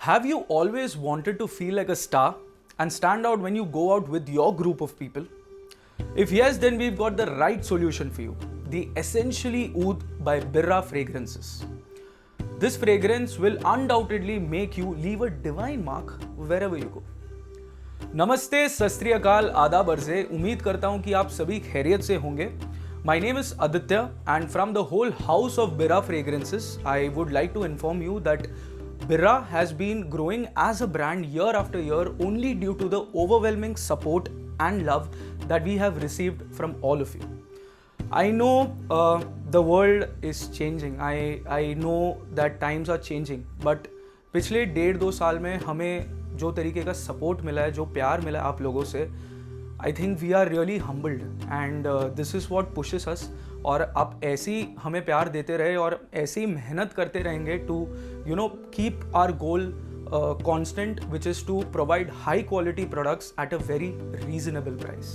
Have you always wanted to feel like a star and stand out when you go out with your group of people? If yes, then we've got the right solution for you, the Essentially Oud by Birra Fragrances. This fragrance will undoubtedly make you leave a divine mark wherever you go. नमस्ते, सत श्री अकाल, आदाब अर्ज़े। उम्मीद करता हूँ कि आप सभी खैरियत से होंगे। My name is Aditya and from the whole house of Birra Fragrances, I would like to inform you that Birra has been growing as a brand year after year only due to the overwhelming support and love that we have received from all of you. I know the world is changing. I know that times are changing. But पिछले 1.5-2 साल में हमें जो तरीके का support मिला है, जो प्यार मिला है आप लोगों से, I think we are really humbled and this is what pushes us. और आप ऐसे ही हमें प्यार देते रहे और ऐसे ही मेहनत करते रहेंगे to keep our goal constant, which is to provide high quality products at a very reasonable price.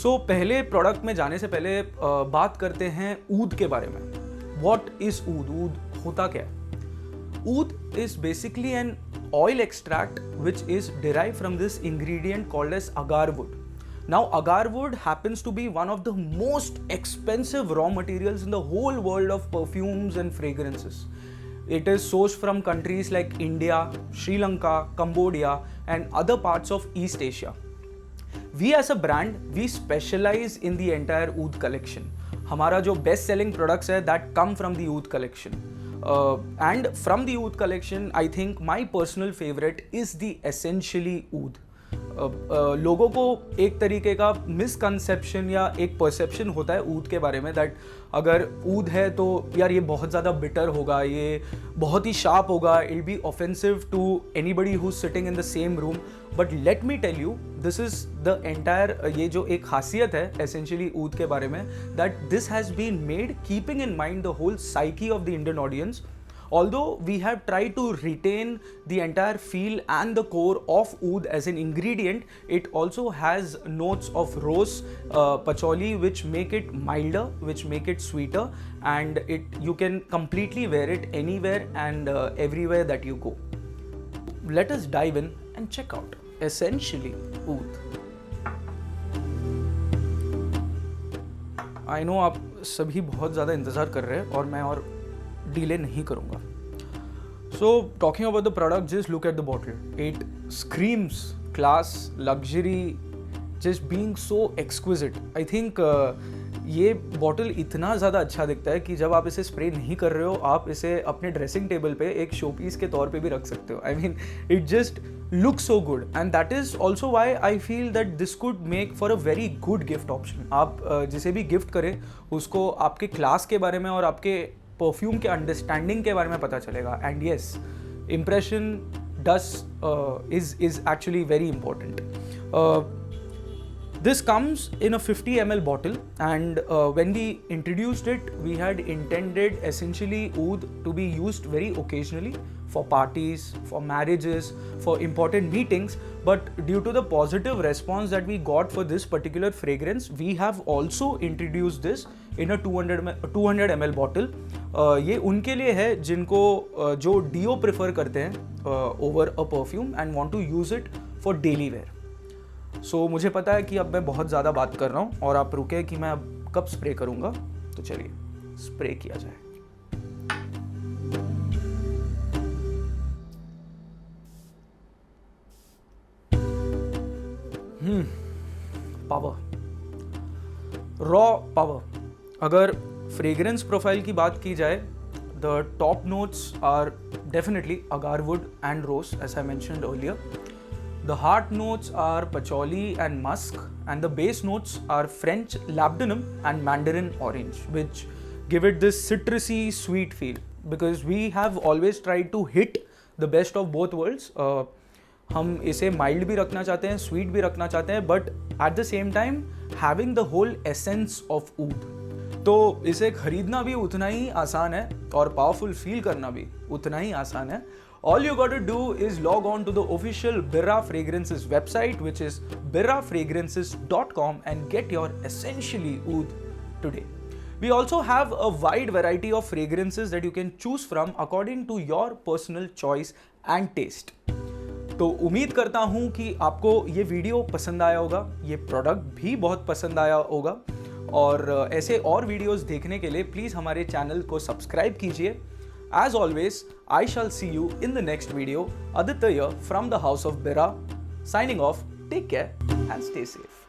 So पहले प्रोडक्ट में जाने से पहले बात करते हैं ऊद के बारे में। What is ऊद? ऊद होता क्या है? Oud is basically an oil extract which is derived from this ingredient called as agar wood. Now agar wood happens to be one of the most expensive raw materials in the whole world of perfumes and fragrances. It is sourced from countries like India, Sri Lanka, Cambodia and other parts of East Asia. We as a brand, we specialize in the entire Oud collection. हमारा जो best selling products है that come from the Oud collection. And from the Oud collection, I think my personal favorite is the Essentially Oud. लोगों को एक तरीके का misconception या एक परसेप्शन होता है ऊद के बारे में दैट अगर ऊद है तो यार ये बहुत ज़्यादा बिटर होगा, ये बहुत ही शार्प होगा, it be offensive to anybody who sitting in the same room. But let me tell you, this is the entire, ये जो एक खासियत है एसेंशियली ऊद के बारे में, that this has been made keeping in mind the whole psyche of the Indian audience. Although we have tried to retain the entire feel and the core of oud as an ingredient, it also has notes of rose, patchouli, which make it milder, which make it sweeter, and you can completely wear it anywhere and everywhere that you go. Let us dive in and check out Essentially Oud. I know आप सभी बहुत ज़्यादा इंतज़ार कर रहे हैं और मैं और डिले नहीं करूँगा. So talking about the product, just look at the bottle. It screams class, luxury, just being so exquisite. I think ये बॉटल इतना ज़्यादा अच्छा दिखता है कि जब आप इसे स्प्रे नहीं कर रहे हो, आप इसे अपने ड्रेसिंग टेबल पे एक शो पीस के तौर पे भी रख सकते हो. I mean, it just looks so good and that is also why I feel that this could make for a very good gift option. आप जिसे भी गिफ्ट करें उसको आपके क्लास के बारे में और आपके परफ्यूम के अंडरस्टैंडिंग के बारे में पता चलेगा. And yes, impression is actually very important. This comes in a 50 ml bottle and when we introduced it, we had intended Essentially Oud to be used very occasionally for parties, for marriages, for important meetings, but due to the positive response that we got for this particular fragrance, we have also introduced this in a 200 ml bottle. ये उनके लिए है जिनको जो डिओ prefer करते हैं over a perfume and want to use it for daily wear. So मुझे पता है कि अब मैं बहुत ज़्यादा बात कर रहा हूँ और आप रुके कि मैं अब कब स्प्रे करूँगा, तो चलिए स्प्रे किया जाए. Power, raw power. अगर फ्रेग्रेंस प्रोफाइल की बात की जाए, the top notes are definitely agar wood and rose, as I mentioned earlier. The heart notes are patchouli and musk, and the base notes are French labdanum and mandarin orange, which give it this citrusy sweet feel. Because we have always tried to hit the best of both worlds. हम इसे mild भी रखना चाहते हैं, sweet भी रखना चाहते हैं, but at the same time having the whole essence of oud. तो इसे खरीदना भी उतना ही आसान है और पावरफुल फील करना भी उतना ही आसान है. All you got to do is log on to the official Birra Fragrances website, which is birrafragrances.com, and get your Essentially Oud today. We also have a wide variety of fragrances that you can choose from according to your personal choice and taste. तो उम्मीद करता हूँ कि आपको ये video पसंद आया होगा, ये प्रोडक्ट भी बहुत पसंद आया होगा, और ऐसे और वीडियोस देखने के लिए प्लीज़ हमारे चैनल को सब्सक्राइब कीजिए। As always, I shall see you in the next video. Aditya here from the House of Bira, signing off. Take care and stay safe.